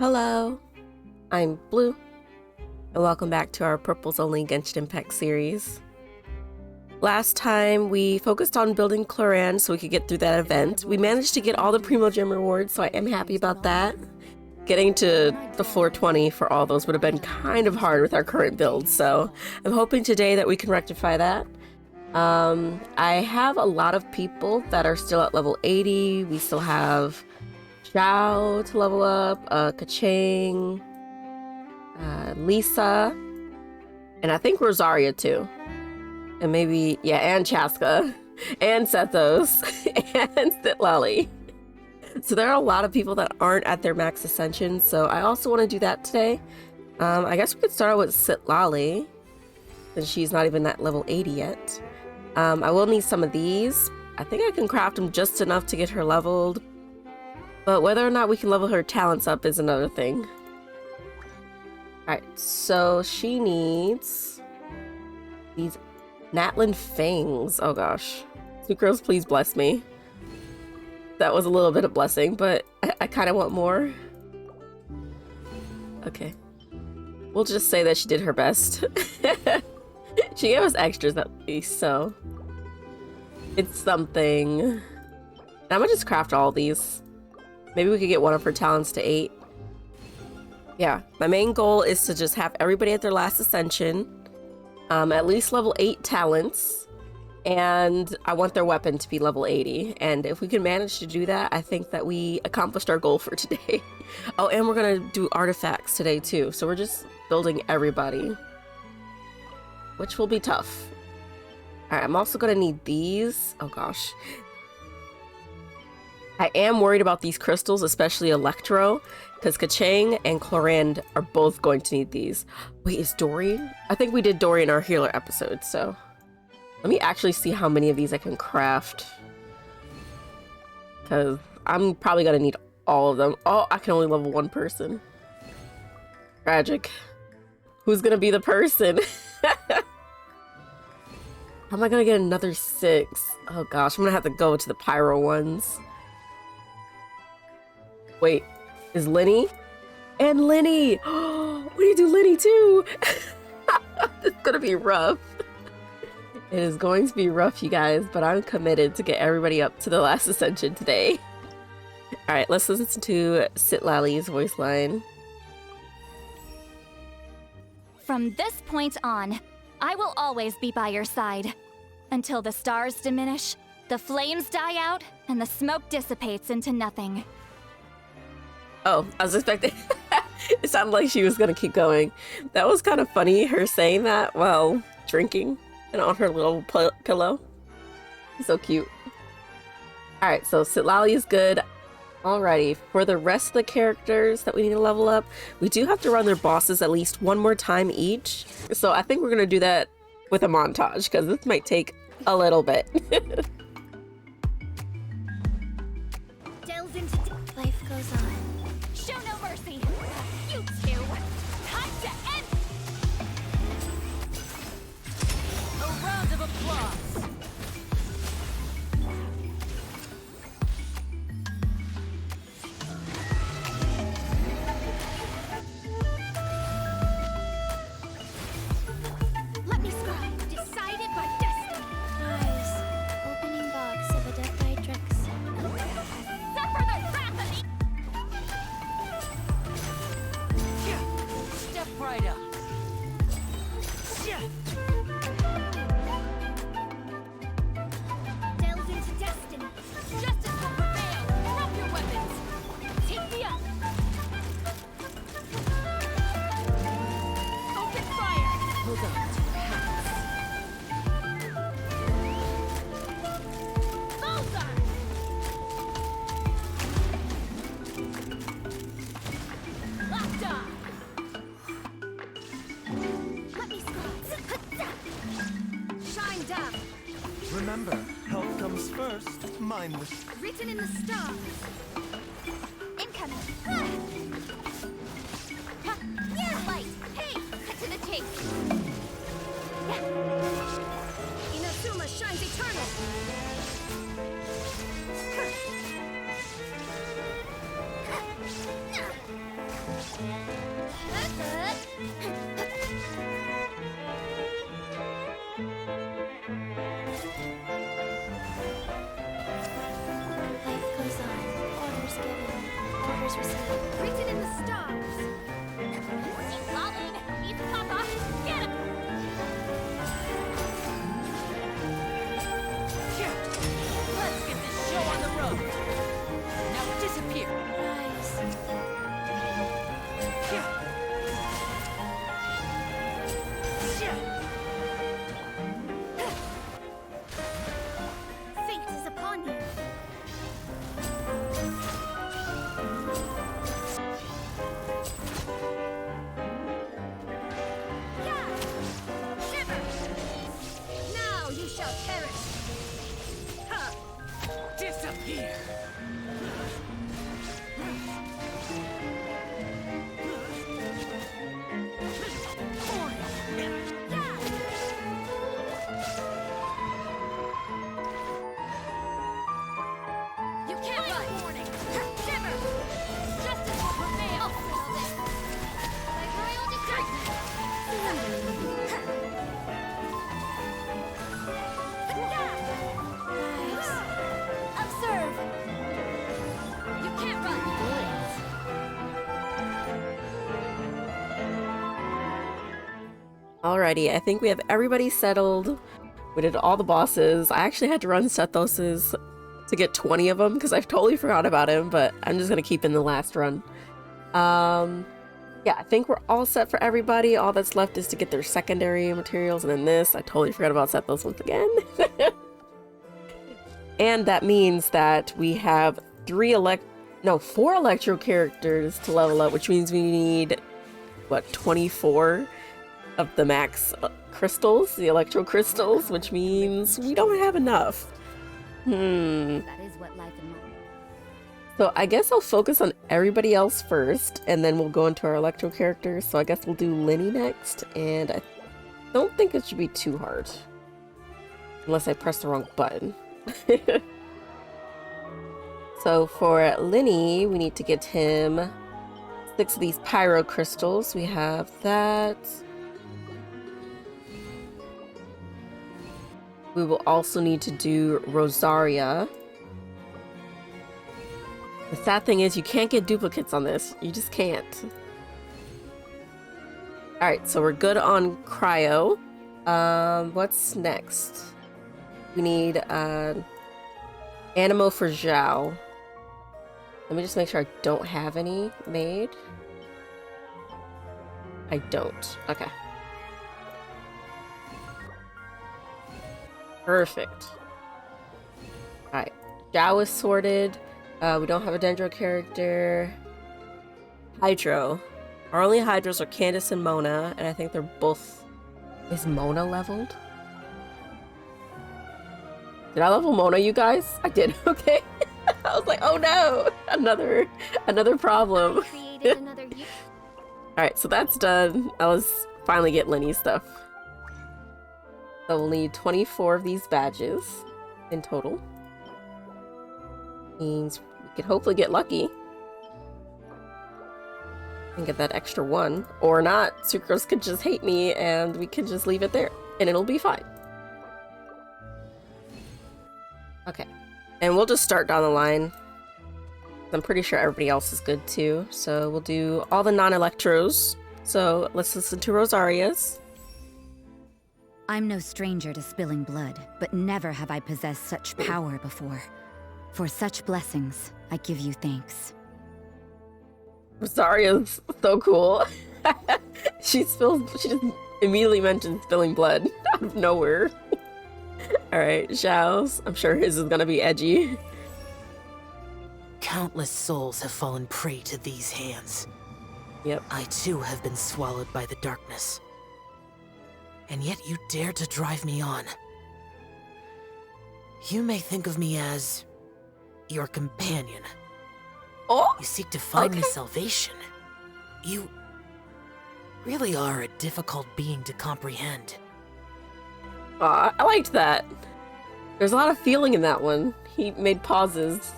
Hello, I'm Blue, and welcome back to our PurplesOnly Genshin Impact series. Last time we focused on building Cloran so we could get through that event. We managed to get all the Primo Gem rewards, so I am happy about that. Getting to the floor 20 for all those would have been kind of hard with our current build, so I'm hoping today that we can rectify that. I have a lot of people that are still at level 80. We still have Xiao to level up, Kachang, Lisa, and I think Rosaria too. And maybe, yeah, and Chaska, and Sethos, and Sitlali. So there are a lot of people that aren't at their max ascension, so I also want to do that today. I guess we could start with Sitlali, since she's not even at level 80 yet. I will need some of these. I think I can craft them just enough to get her leveled, but whether or not we can level her talents up is another thing. Alright, so she needs these Natlan Fangs. Oh gosh. Sucrose, please bless me. That was a little bit of blessing, but I kind of want more. Okay. We'll just say that she did her best. She gave us extras at least, so it's something. I'm gonna just craft all these. Maybe we could get one of her talents to 8. Yeah, my main goal is to just have everybody at their last ascension, at least level 8 talents, and I want their weapon to be level 80. And if we can manage to do that, I think that we accomplished our goal for today. Oh, and we're gonna do artifacts today too, so we're just building everybody, which will be tough. All right, I'm also gonna need these. Oh gosh. I am worried about these crystals, especially Electro, because Kachang and Cloran are both going to need these. Wait, is Dori? I think we did Dori in our healer episode, so let me actually see how many of these I can craft, because I'm probably gonna need all of them. Oh, I can only level 1 person. Tragic. Who's gonna be the person? How am I gonna get another 6? Oh gosh, I'm gonna have to go to the Pyro ones. Wait, is Lyney? And Lyney! We need to do Lyney too! It's gonna be rough. It is going to be rough, you guys, but I'm committed to get everybody up to the last ascension today. Alright, let's listen to Sitlali's voice line. From this point on, I will always be by your side. Until the stars diminish, the flames die out, and the smoke dissipates into nothing. Oh, I was expecting... It sounded like she was gonna keep going. That was kind of funny, her saying that while drinking and on her little pillow. So cute. Alright, so Sitlali is good. Alrighty, for the rest of the characters that we need to level up, we do have to run their bosses at least one more time each. So I think we're gonna do that with a montage, because this might take a little bit. Delves into life goes on. Show no mercy. You two. Time to end. A round of applause. Let me scribe. Decided by destiny. Nice. Opening box of a Death by Tricks. Suffer the wrath of the... Step right up. Delve into destiny. Justice will prevail. Drop your weapons. Take me up. Open fire. Hold on to your hats. Bullseye. Locked on. Let me scroll. Shine down. Remember, health comes first, mindless. Written in the stars. Incoming. Light. Hey, cut to the chase. Inazuma shines eternal. stars receive. Written in the stars. Colin, he's Papa. Get him! Here. Let's get this show on the road. Now disappear. Nice. Here. Fate is upon you. Yeah. Shiver. Now you shall perish. Ha. Disappear. You can't run. Warning. Shiver. Justice will prevail. I'll settle this. By royal Nice. Observe. You can't run. Alrighty, I think we have everybody settled. We did all the bosses. I actually had to run Sethos's to get 20 of them because I totally forgot about him, but I'm just gonna keep in the last run. Yeah, I think we're all set for everybody. All that's left is to get their secondary materials, and then this. I totally forgot about Sethos once again. And that means that we have 4 electro characters to level up, which means we need, what, 24 of the max crystals, the electro crystals, which means we don't have enough. That is what life in mind. So I guess I'll focus on everybody else first, and then we'll go into our electro characters. So I guess we'll do Lyney next, and I don't think it should be too hard. Unless I press the wrong button. So for Lyney, we need to get him 6 of these pyro crystals. We have that. We will also need to do Rosaria. The sad thing is you can't get duplicates on this. You just can't. Alright, so we're good on Cryo. What's next? We need Animo for Xiao. Let me just make sure I don't have any made. I don't. Okay. Perfect. Alright. Xiao is sorted. We don't have a Dendro character. Hydro. Our only Hydros are Candace and Mona, and I think they're both... Is Mona leveled? Did I level Mona, you guys? I did. Okay. I was like, oh no! Another problem. Created another you. Alright, so that's done. Let's finally get Lyney's stuff. So we'll need 24 of these badges in total. Means we could hopefully get lucky and get that extra one. Or not. Sucrose could just hate me and we could just leave it there and it'll be fine. Okay. And we'll just start down the line. I'm pretty sure everybody else is good too. So we'll do all the non-electros. So let's listen to Rosaria's. I'm no stranger to spilling blood, but never have I possessed such power before. For such blessings, I give you thanks. Rosaria's so cool. She just immediately mentions spilling blood out of nowhere. Alright, Xiao's. I'm sure his is gonna be edgy. Countless souls have fallen prey to these hands. Yep. I too have been swallowed by the darkness. And yet you dare to drive me on. You may think of me as... your companion. Oh! You seek to find me Okay. salvation. You... really are a difficult being to comprehend. Aw, I liked that. There's a lot of feeling in that one. He made pauses.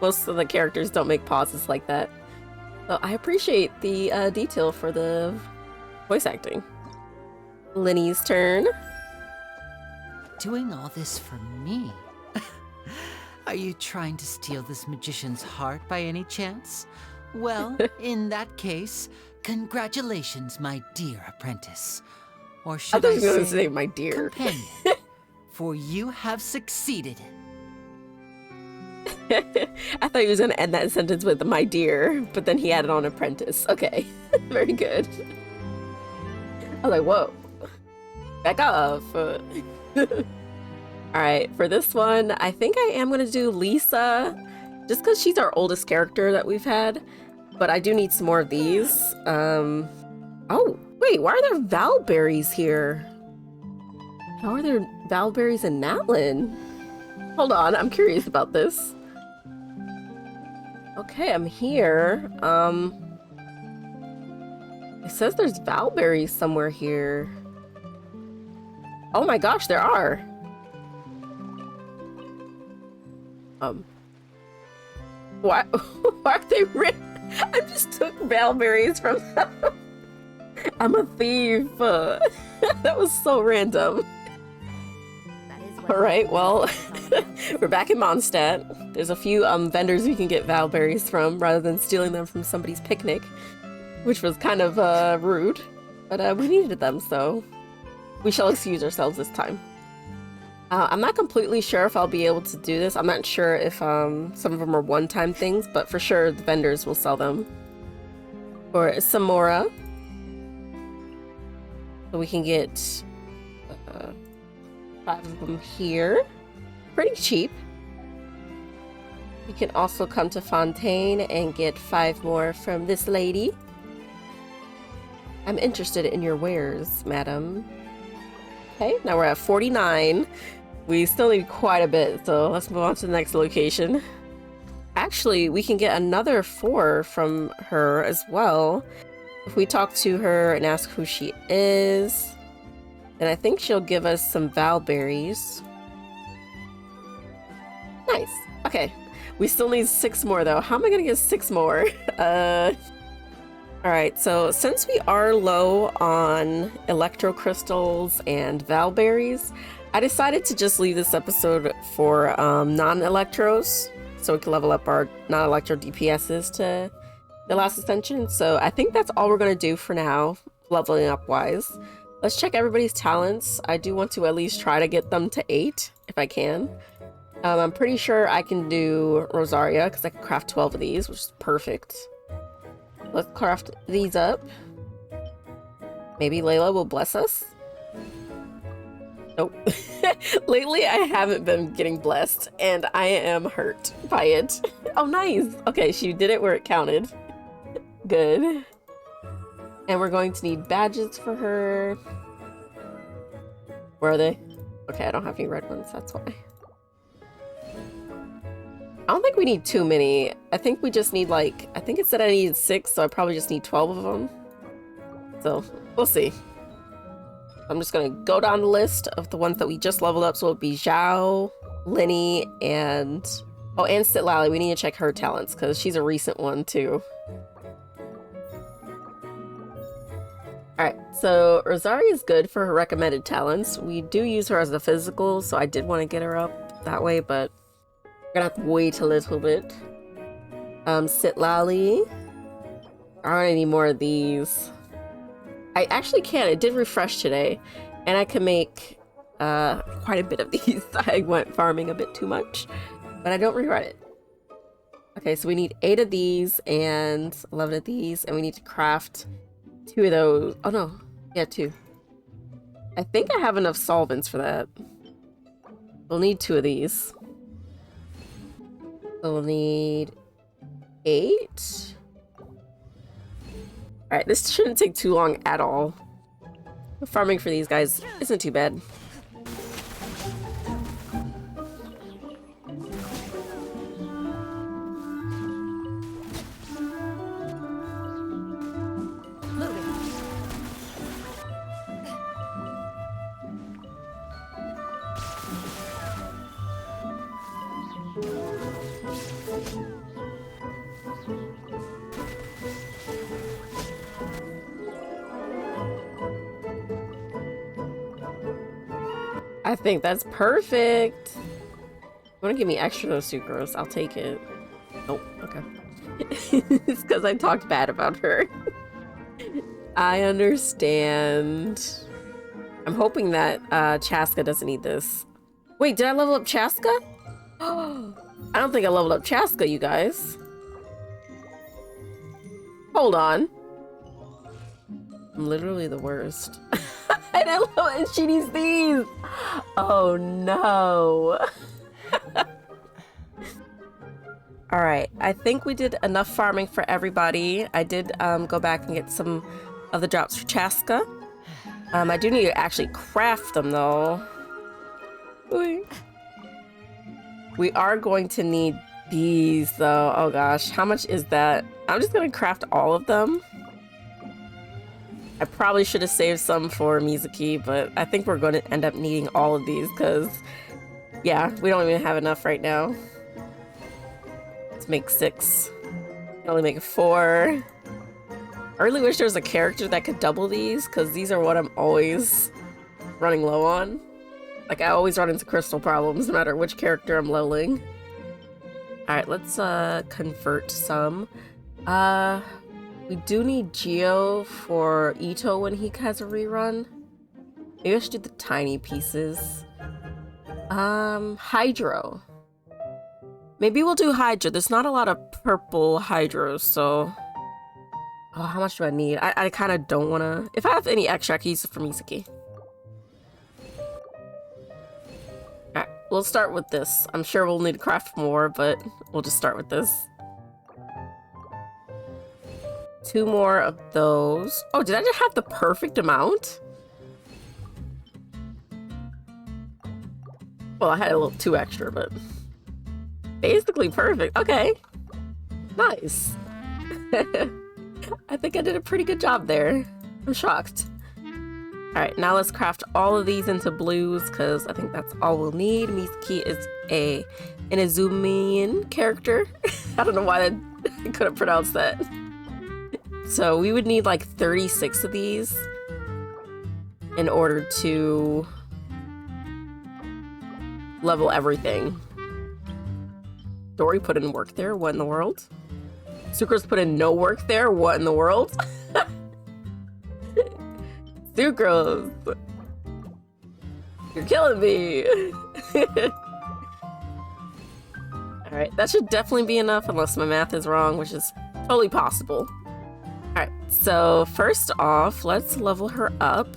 Most of the characters don't make pauses like that. So I appreciate the detail for the voice acting. Lyney's turn. Doing all this for me? Are you trying to steal this magician's heart by any chance? Well, in that case, congratulations, my dear apprentice. Or I should thought I you were going to say, say my dear. companion. For you have succeeded. I thought he was going to end that sentence with my dear, but then he added on apprentice. Okay, very good. I was like, whoa, back off. All right, for this one, I think I am going to do Lisa, just because she's our oldest character that we've had, but I do need some more of these. Oh, wait, why are there Valberries here? How are there Valberries in Natlin? Hold on, I'm curious about this. Okay, I'm here. It says there's Valberries somewhere here. Oh my gosh, there are. Why are they I just took Valberries from them. I'm a thief. That was so random. All right, well, we're back in Mondstadt. There's a few vendors we can get Valberries from rather than stealing them from somebody's picnic, which was kind of rude, but we needed them, so we shall excuse ourselves this time. I'm not completely sure if I'll be able to do this. I'm not sure if some of them are one-time things, but for sure the vendors will sell them. For Samora, so we can get 5 of them here. Pretty cheap. You can also come to Fontaine and get 5 more from this lady. I'm interested in your wares, madam. Okay, now we're at 49. We still need quite a bit, so let's move on to the next location. Actually, we can get another 4 from her as well. If we talk to her and ask who she is, then I think she'll give us some Valberries. Nice. Okay. We still need 6 more, though. How am I going to get 6 more? Alright, so since we are low on Electro Crystals and Valberries, I decided to just leave this episode for non-Electros, so we can level up our non-Electro DPSs to the last Ascension. So I think that's all we're going to do for now, leveling up wise. Let's check everybody's talents. I do want to at least try to get them to 8, if I can. I'm pretty sure I can do Rosaria, because I can craft 12 of these, which is perfect. Let's craft these up. Maybe Layla will bless us. Nope. Lately, I haven't been getting blessed, and I am hurt by it. Oh, nice. Okay, she did it where it counted. Good. And we're going to need badges for her. Where are they? Okay, I don't have any red ones, that's why. I don't think we need too many. I think we just need I think it said I needed 6, so I probably just need 12 of them. So, we'll see. I'm just gonna go down the list of the ones that we just leveled up. So it'll be Xiao, Lyney, and... Oh, and Citlali. We need to check her talents, because she's a recent one, too. Alright, so Rosaria is good for her recommended talents. We do use her as a physical, so I did want to get her up that way, but we're gonna have to wait a little bit. Citlali. I don't need more of these. I actually can. It did refresh today, and I can make quite a bit of these. I went farming a bit too much, but I don't regret it. Okay, so we need 8 of these and 11 of these, and we need to craft 2 of those. Oh no, yeah, 2. I think I have enough solvents for that. We'll need 2 of these. So we'll need 8. Alright, this shouldn't take too long at all. Farming for these guys isn't too bad. I think that's perfect. You want to give me extra sucrose? I'll take it. Nope. Okay. It's because I talked bad about her. I understand. I'm hoping that Chaska doesn't need this. Wait, did I level up Chaska? I don't think I leveled up Chaska, you guys. Hold on. I'm literally the worst. I didn't know and she needs these. Oh no. All right, I think we did enough farming for everybody. I did go back and get some of the drops for Chaska. I do need to actually craft them though. We are going to need these though. Oh gosh, how much is that? I'm just gonna craft all of them. I probably should have saved some for Mizuki, but I think we're going to end up needing all of these because, yeah, we don't even have enough right now. Let's make 6. Can only make 4. I really wish there was a character that could double these because these are what I'm always running low on. Like, I always run into crystal problems no matter which character I'm leveling. Alright, let's convert some. We do need Geo for Ito when he has a rerun. Maybe I should do the tiny pieces. Hydro. Maybe we'll do Hydro. There's not a lot of purple Hydros, so... Oh, how much do I need? I kind of don't want to... If I have any extra, I can use it for Mizuki. Alright, we'll start with this. I'm sure we'll need to craft more, but we'll just start with this. 2 more of those. Oh, did I just have the perfect amount? Well, I had a little 2 extra, but basically perfect. Okay. Nice. I think I did a pretty good job there. I'm shocked. Alright, now let's craft all of these into blues because I think that's all we'll need. Mizuki is an Izumian character. I don't know why I couldn't pronounce that. So we would need like 36 of these in order to level everything. Dori put in work there, what in the world? Sucrose put in no work there, what in the world? Sucrose! You're killing me! Alright, that should definitely be enough unless my math is wrong, which is totally possible. Alright, so first off, let's level her up.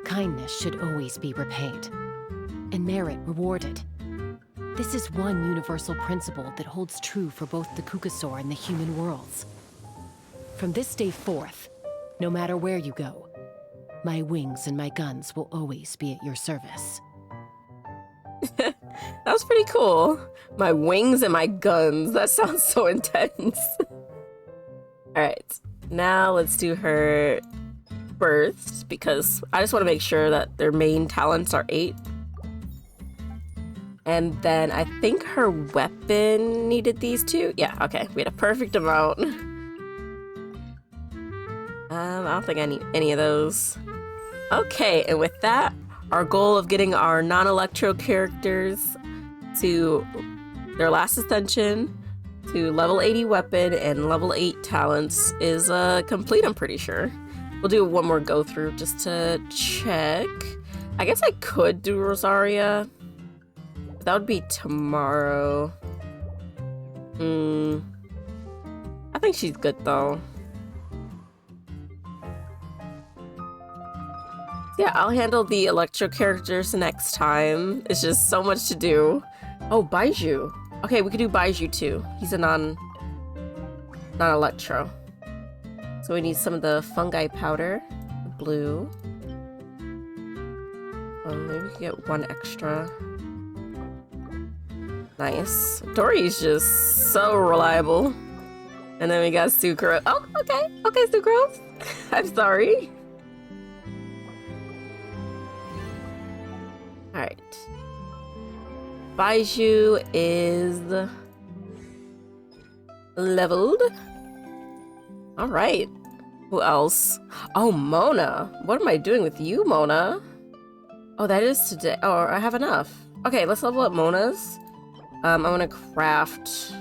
Kindness should always be repaid, and merit rewarded. This is one universal principle that holds true for both the Kukasaur and the human worlds. From this day forth, no matter where you go, my wings and my guns will always be at your service. That was pretty cool. My wings and my guns. That sounds so intense. Alright, now let's do her births because I just want to make sure that their main talents are 8. And then I think her weapon needed these 2. Yeah, okay. We had a perfect amount. I don't think I need any of those. Okay, and with that, our goal of getting our non-electro characters to their last ascension, to level 80 weapon and level 8 talents is complete, I'm pretty sure. We'll do one more go through just to check. I guess I could do Rosaria. That would be tomorrow. I think she's good though. Yeah, I'll handle the electro characters next time. It's just so much to do. Oh, Baizhu. Okay, we could do Baizhu too. He's a non-electro. So we need some of the fungi powder, the blue. Maybe we can get 1 extra. Nice. Dori's just so reliable. And then we got Sucrose. Oh, okay. Okay, Sucrose. I'm sorry. Alright. Baizhu is leveled. Alright. Who else? Oh, Mona. What am I doing with you, Mona? Oh, that is today. Oh, I have enough. Okay, let's level up Mona's. I'm gonna craft...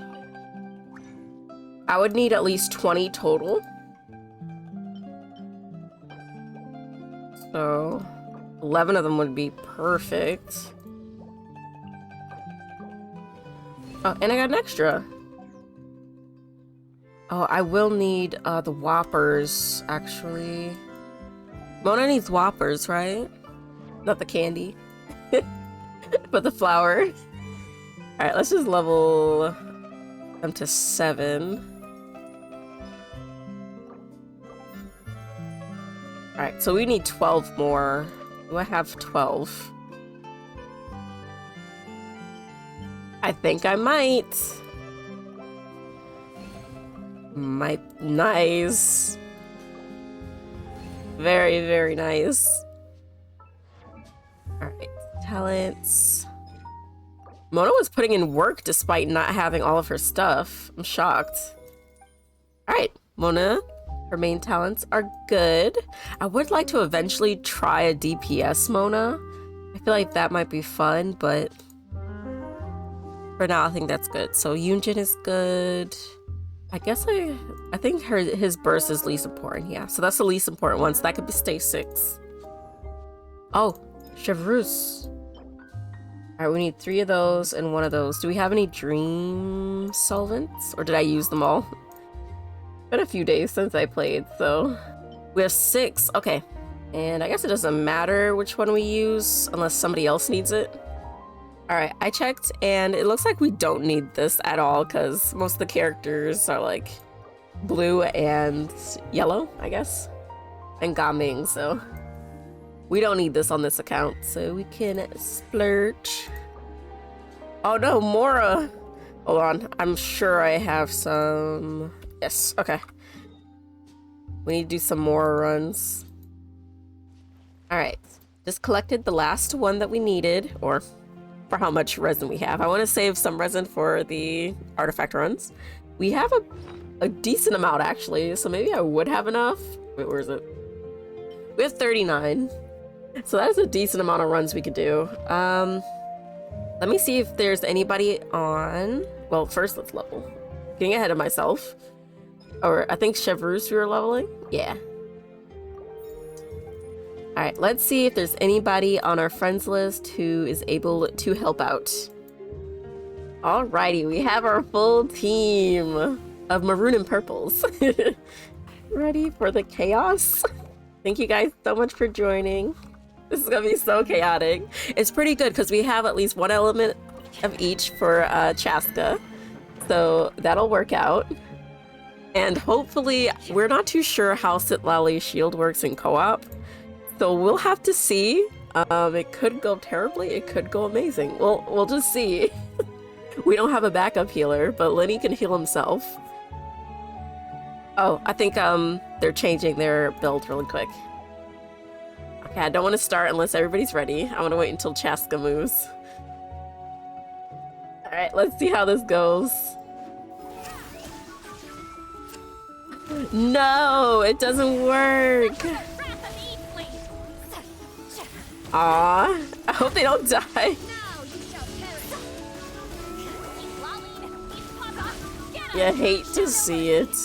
I would need at least 20 total. So 11 of them would be perfect. Oh, and I got an extra. Oh, I will need the Whoppers, actually. Mona needs Whoppers, right? Not the candy. But the flower. Alright, let's just level them to 7. Alright, so we need 12 more. Do I have 12? I think I might. Nice. Very, very nice. Alright, talents. Mona was putting in work despite not having all of her stuff. I'm shocked. Alright, Mona. Her main talents are good. I would like to eventually try a DPS Mona. I feel like that might be fun, but for now I think that's good. So Yunjin is good. I guess I think his burst is least important. Yeah, so that's the least important one. So that could be stay 6. Oh, Chevreuse. All right, we need 3 of those and 1 of those. Do we have any dream solvents, or did I use them all? Been a few days since I played, so we have 6. Okay, and I guess it doesn't matter which one we use unless somebody else needs it. All right, I checked, and it looks like we don't need this at all because most of the characters are like blue and yellow, I guess, and Gaming, so we don't need this on this account, so we can splurge. Oh no, Mora! Hold on, I'm sure I have some... Yes, okay. We need to do some more runs. Alright, just collected the last one that we needed, or for how much resin we have. I want to save some resin for the artifact runs. We have a decent amount, actually, so maybe I would have enough. Wait, where is it? We have 39. So that's a decent amount of runs we could do. Let me see if there's anybody on... Well, first let's level. Getting ahead of myself. Or I think Chevreuse we were leveling? Yeah. Alright, let's see if there's anybody on our friends list who is able to help out. Alrighty, we have our full team of maroon and purples. Ready for the chaos? Thank you guys so much for joining. This is gonna be so chaotic. It's pretty good because we have at least 1 element of each for Chaska. So that'll work out. And hopefully, we're not too sure how Citlali's shield works in co-op. So we'll have to see. It could go terribly, it could go amazing. We'll just see. We don't have a backup healer, but Lyney can heal himself. Oh, I think they're changing their build really quick. Okay, I don't want to start unless everybody's ready. I want to wait until Chaska moves. Alright, let's see how this goes. No, it doesn't work. Aw, I hope they don't die. You hate to see it.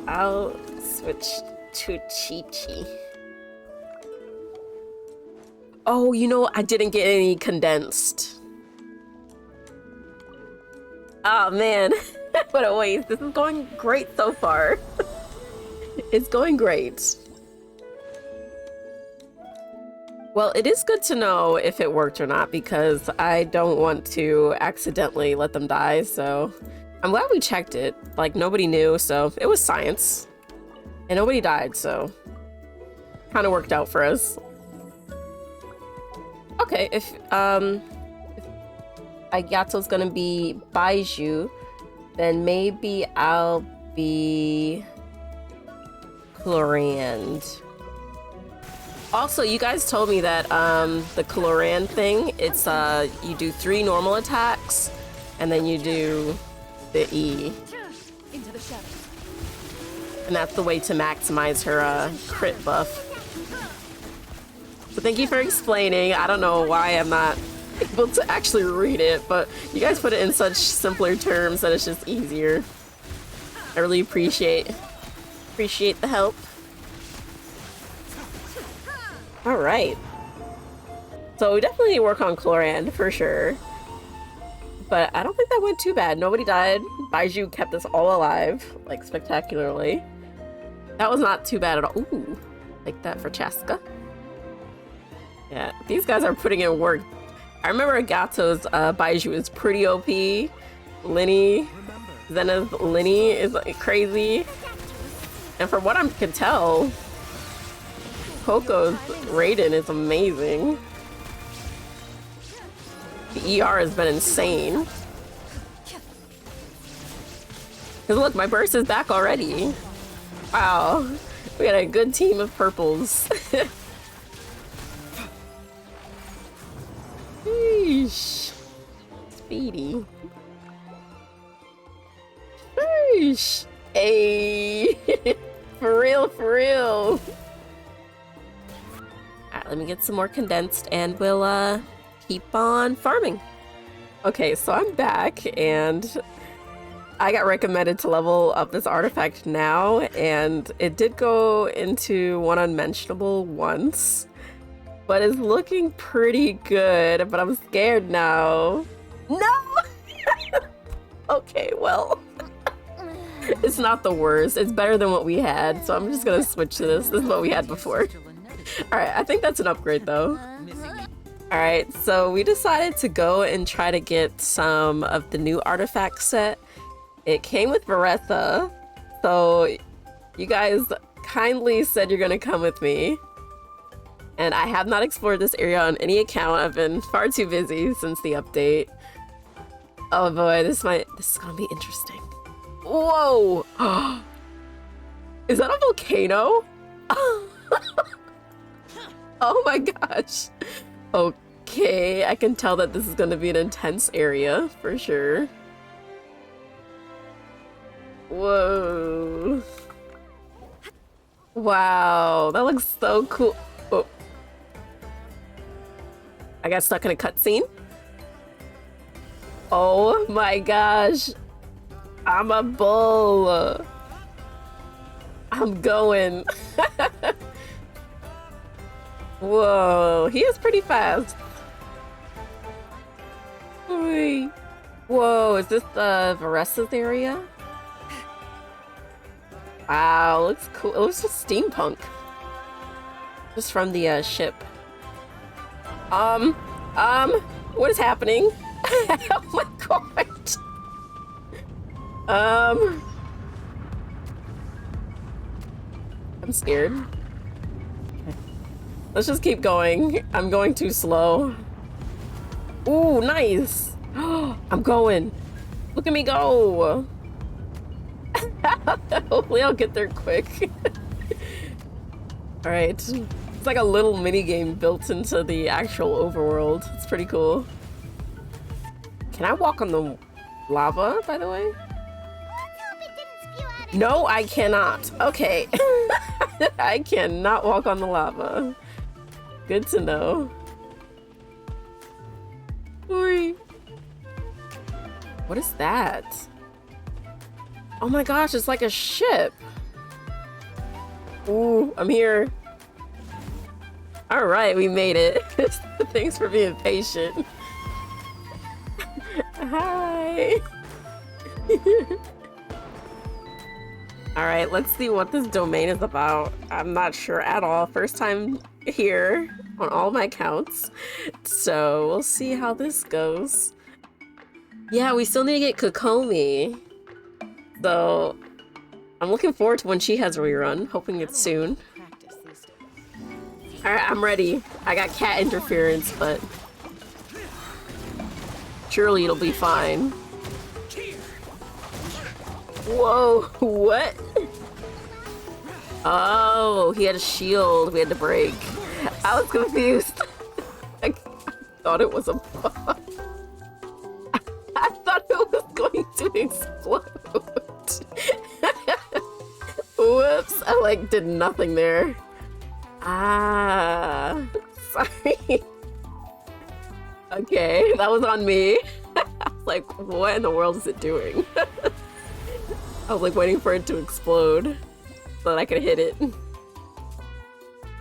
I'll switch to Chi-Chi. Oh, you know, I didn't get any condensed. Oh man, what a waste. This is going great so far. It's going great. Well, it is good to know if it worked or not because I don't want to accidentally let them die, so I'm glad we checked it. Like, nobody knew, so it was science. And nobody died, so kind of worked out for us. Okay, if Ayato's gonna be Baizhu, then maybe I'll be Chlorand. Also, you guys told me that the Chlorand thing, it's you do 3 normal attacks and then you do the E. Into the shadows. And that's the way to maximize her crit buff. So thank you for explaining. I don't know why I'm not able to actually read it, but you guys put it in such simpler terms that it's just easier. I really appreciate the help. All right. So we definitely need to work on Cloran for sure. But I don't think that went too bad. Nobody died. Baizhu kept us all alive, like spectacularly. That was not too bad at all. Ooh, like that for Chaska. Yeah, these guys are putting in work. I remember Agato's Baizhu is pretty OP. Lyney, Zena's Lyney is like crazy. And from what I can tell, Poco's Raiden is amazing. The ER has been insane. Cause look, my burst is back already. Wow, we got a good team of purples. Sheesh. Speedy. Sheesh. Hey. For real, for real. Alright, let me get some more condensed and we'll keep on farming. Okay, so I'm back and I got recommended to level up this artifact now, and it did go into one unmentionable once, but it's looking pretty good, but I'm scared now. No! Okay, well, it's not the worst. It's better than what we had, so I'm just gonna switch to this. This is what we had before. Alright, I think that's an upgrade though. Alright, so we decided to go and try to get some of the new artifact set. It came with Varetha, so you guys kindly said you're gonna come with me. And I have not explored this area on any account. I've been far too busy since the update. Oh boy, this is gonna be interesting. Whoa! Is that a volcano? Oh my gosh. Okay, I can tell that this is gonna be an intense area for sure. Whoa. Wow, that looks so cool. Oh. I got stuck in a cutscene. Oh my gosh. I'm a bull. I'm going. Whoa, he is pretty fast. Whoa, is this the Varesa's area? Wow, looks cool. It looks just steampunk. Just from the ship. What is happening? Oh my god. I'm scared. Okay. Let's just keep going. I'm going too slow. Ooh, nice. I'm going. Look at me go. Hopefully I'll get there quick. Alright. It's like a little mini game built into the actual overworld. It's pretty cool. Can I walk on the lava, by the way? No, I cannot. Okay. I cannot walk on the lava. Good to know. What is that? Oh my gosh, it's like a ship. Ooh, I'm here. All right, we made it. Thanks for being patient. Hi. All right, let's see what this domain is about. I'm not sure at all. First time here on all my accounts. So we'll see how this goes. Yeah, we still need to get Kokomi. So I'm looking forward to when she has a rerun. Hoping it's soon. Alright, I'm ready. I got cat interference, but surely it'll be fine. Whoa, what? Oh, he had a shield we had to break. I was confused. I thought it was a bug. I thought it was going to explode. Whoops, I like did nothing there. Ah, Sorry. Okay, that was on me. I was like, what in the world is it doing? I was like waiting for it to explode so that I could hit it.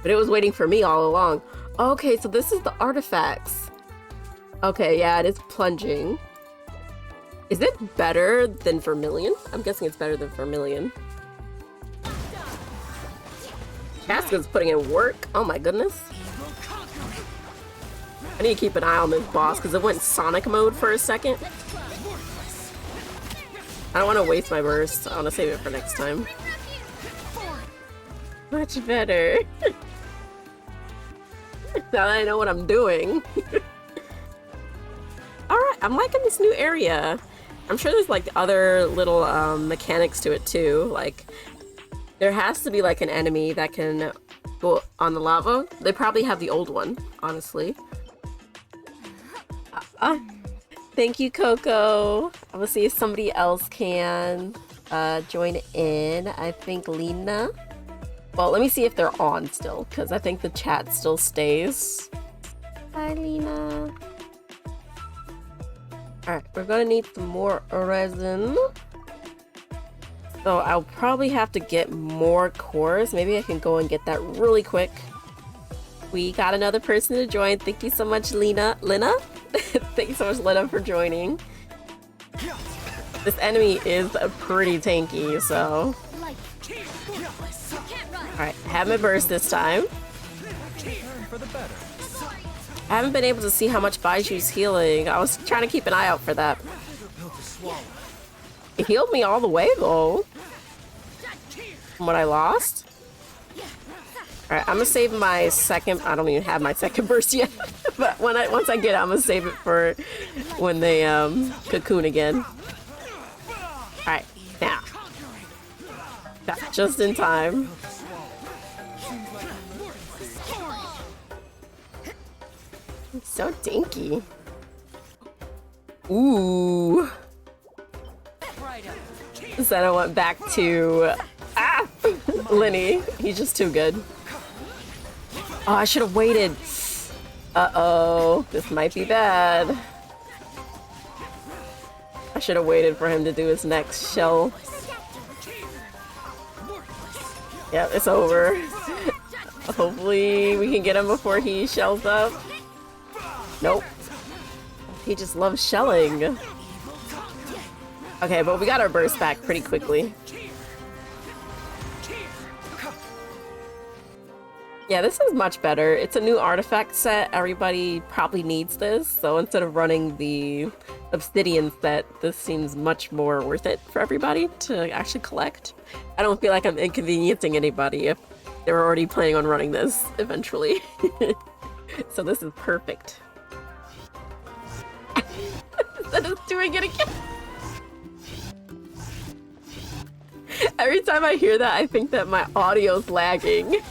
But it was waiting for me all along. Okay, so this is the artifacts. Okay, yeah, it is plunging. Is it better than Vermilion? I'm guessing it's better than Vermilion. Casca's putting in work. Oh my goodness. I need to keep an eye on this boss because it went Sonic mode for a second. I don't want to waste my burst. I want to save it for next time. Much better. Now that I know what I'm doing. Alright, I'm liking this new area. I'm sure there's like other little mechanics to it too. Like, there has to be like an enemy that can go on the lava. They probably have the old one, honestly. Thank you, Coco. I will see if somebody else can join in. I think Lena. Well, let me see if they're on still, because I think the chat still stays. Hi, Lena. Alright, we're gonna need some more resin. So I'll probably have to get more cores. Maybe I can go and get that really quick. We got another person to join. Thank you so much, Lena. Thank you so much, Lena, for joining. This enemy is pretty tanky, so... Alright, have my burst this time. I haven't been able to see how much Baizhu's healing. I was trying to keep an eye out for that. It healed me all the way, though. From what I lost. Alright, I'm gonna save my second... I don't even have my second burst yet. But once I get it, I'm gonna save it for when they cocoon again. Alright, now. That's just in time. It's so dinky. Ooh. Then I went back to Lyney. He's just too good. Oh, I should have waited. Uh-oh. This might be bad. I should have waited for him to do his next shell. Yeah, it's over. Hopefully we can get him before he shells up. Nope. He just loves shelling. Okay, but we got our burst back pretty quickly. Yeah, this is much better. It's a new artifact set. Everybody probably needs this. So instead of running the obsidian set, this seems much more worth it for everybody to actually collect. I don't feel like I'm inconveniencing anybody if they're already planning on running this eventually. So this is perfect. Instead of doing it again. Every time I hear that, I think that my audio's lagging.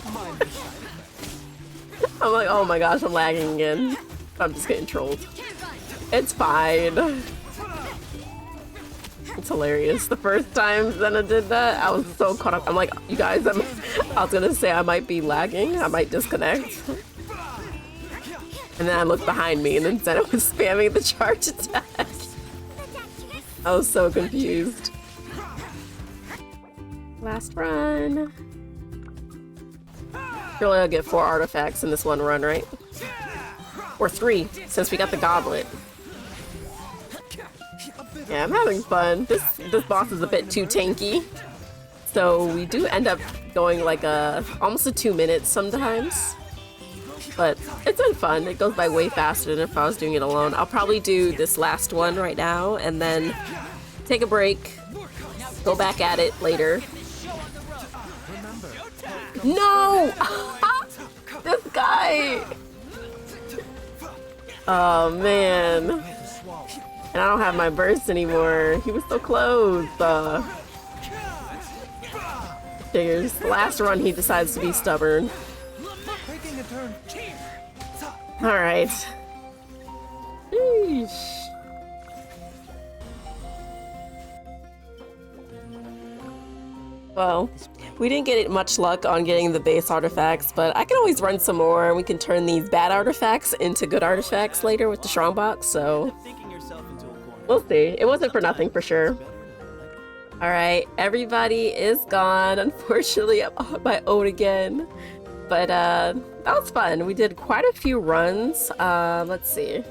I'm like, oh my gosh, I'm lagging again. I'm just getting trolled. It's fine. It's hilarious. The first time Zena did that, I was so caught up. I'm like, you guys, I was gonna say I might be lagging. I might disconnect. And then I looked behind me and then Zena was spamming the charge attack. I was so confused. Last run. Surely I'll get 4 artifacts in this one run, right? Or 3, since we got the goblet. Yeah, I'm having fun. This boss is a bit too tanky. So we do end up going like almost a 2 minutes sometimes. But it's been fun. It goes by way faster than if I was doing it alone. I'll probably do this last one right now and then take a break. Go back at it later. No! This guy! Oh man. And I don't have my burst anymore. He was so close. Figures. Last run he decides to be stubborn. Alright. Well, We didn't get much luck on getting the base artifacts, but I can always run some more and we can turn these bad artifacts into good artifacts later with the strongbox, so we'll see. It wasn't for nothing for sure. Alright, everybody is gone. Unfortunately, I'm on my own again. But that was fun. We did quite a few runs. Let's see.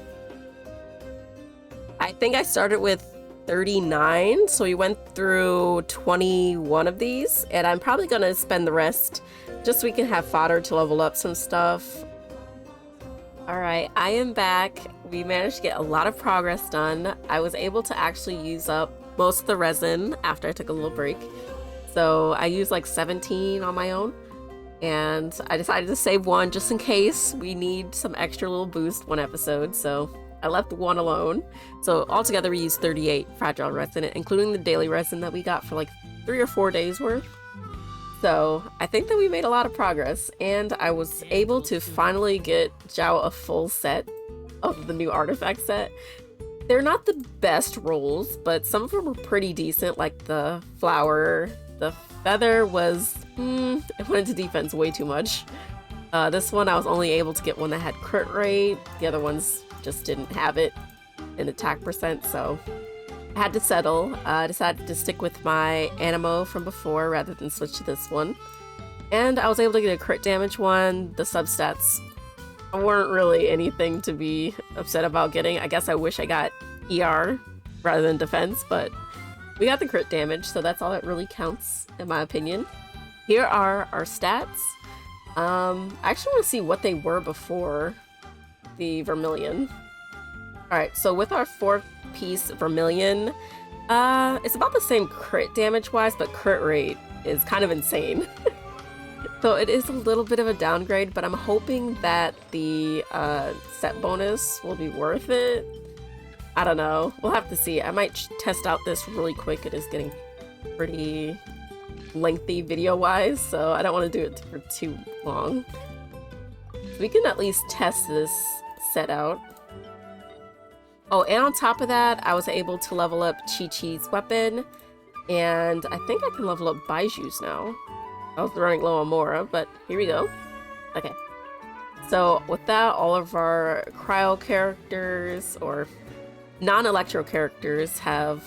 I think I started with 39, so we went through 21 of these, and I'm probably gonna spend the rest just so we can have fodder to level up some stuff. Alright, I am back. We managed to get a lot of progress done. I was able to actually use up most of the resin after I took a little break. So I used like 17 on my own, and I decided to save one just in case we need some extra little boost one episode, so I left one alone. So altogether we used 38 fragile resin, including the daily resin that we got for like 3 or 4 days worth. So I think that we made a lot of progress, and I was able to finally get Xiao a full set of the new artifact set. They're not the best rolls, but some of them were pretty decent, like the flower. The feather was, it went into defense way too much. This one I was only able to get one that had crit rate. The other ones just didn't have it in attack percent, so I had to settle. I decided to stick with my Animo from before rather than switch to this one. And I was able to get a crit damage one. The substats weren't really anything to be upset about getting. I guess I wish I got ER rather than defense, but we got the crit damage, so that's all that really counts in my opinion. Here are our stats. I actually want to see what they were before the Vermilion. Alright, so with our 4-piece Vermilion, it's about the same crit damage wise, but crit rate is kind of insane. So it is a little bit of a downgrade, but I'm hoping that the set bonus will be worth it. I don't know. We'll have to see. I might test out this really quick. It is getting pretty lengthy video-wise, so I don't want to do it for too long. We can at least test this set out. Oh, and on top of that, I was able to level up Chi-Chi's weapon, and I think I can level up Baizhu's now. I was running low on Mora, but here we go. Okay. So with that, all of our cryo characters or non-electro characters have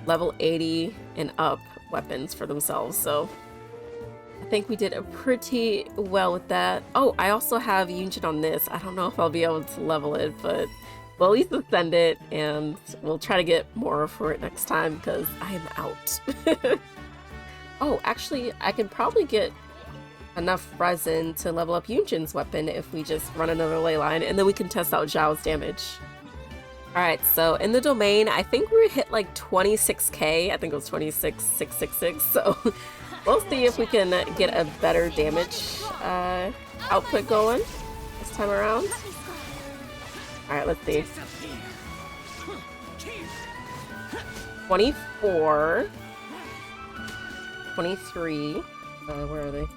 level 80 and up weapons for themselves. So I think we did a pretty well with that. Oh, I also have Yunjin on this. I don't know if I'll be able to level it, but we'll at least ascend it, and we'll try to get more for it next time because I am out. Oh, actually, I could probably get enough resin to level up Yunjin's weapon if we just run another ley line, and then we can test out Xiao's damage. Alright, so in the domain, I think we hit like 26k. I think it was 26,666, so we'll see if we can get a better damage output going this time around. Alright, let's see. 24. 23. Where are they?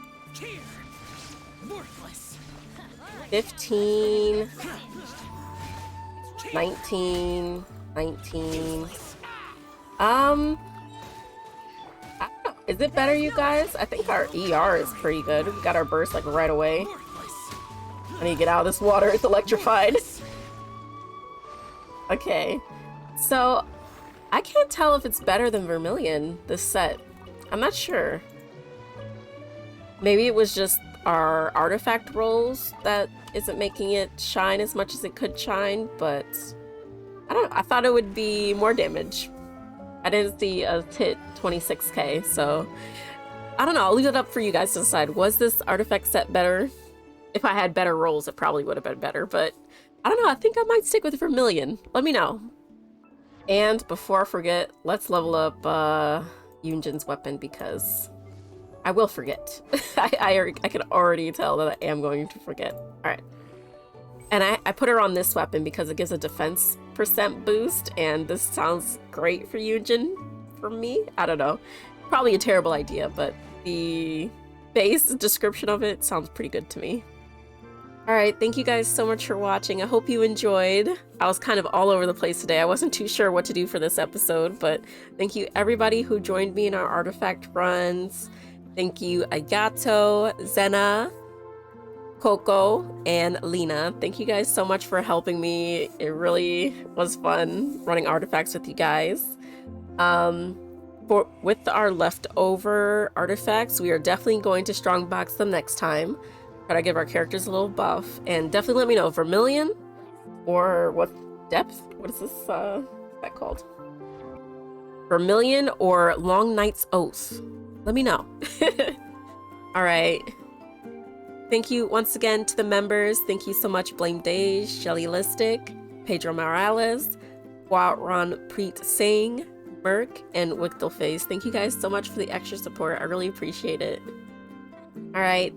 15. 19. 19. I don't know. Is it better, you guys? I think our ER is pretty good. We got our burst like right away. I need to get out of this water. It's electrified. Okay. So, I can't tell if it's better than Vermilion, this set. I'm not sure. Maybe it was just our artifact rolls that isn't making it shine as much as it could shine, but I don't know. I thought it would be more damage. I didn't see us hit 26k, so I don't know. I'll leave it up for you guys to decide. Was this artifact set better? If I had better rolls, it probably would have been better, but I don't know. I think I might stick with Vermilion. Let me know. And before I forget, let's level up Yunjin's weapon because I will forget. I can already tell that I am going to forget. Alright. And I put her on this weapon because it gives a defense % boost, and this sounds great for Yunjin for me. I don't know. Probably a terrible idea, but the base description of it sounds pretty good to me. Alright, thank you guys so much for watching. I hope you enjoyed. I was kind of all over the place today. I wasn't too sure what to do for this episode, but thank you everybody who joined me in our artifact runs. Thank you, Agato, Zena, Coco, and Lena. Thank you guys so much for helping me. It really was fun running artifacts with you guys. With our leftover artifacts, we are definitely going to strongbox them next time. Try to give our characters a little buff. And definitely let me know, Vermilion or what depth? What is this that called? Vermilion or Long Night's Oath. Let me know. All right. Thank you once again to the members. Thank you so much, Blame Dej, Shelly Listic, Pedro Morales, Waran Preet Singh, Burke, and Wickelface. Thank you guys so much for the extra support. I really appreciate it. All right.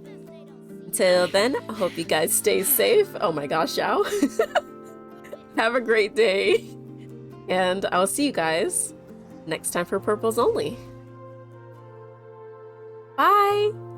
Until then, I hope you guys stay safe. Oh my gosh, Xiao. Have a great day. And I'll see you guys next time for Purples Only. Bye.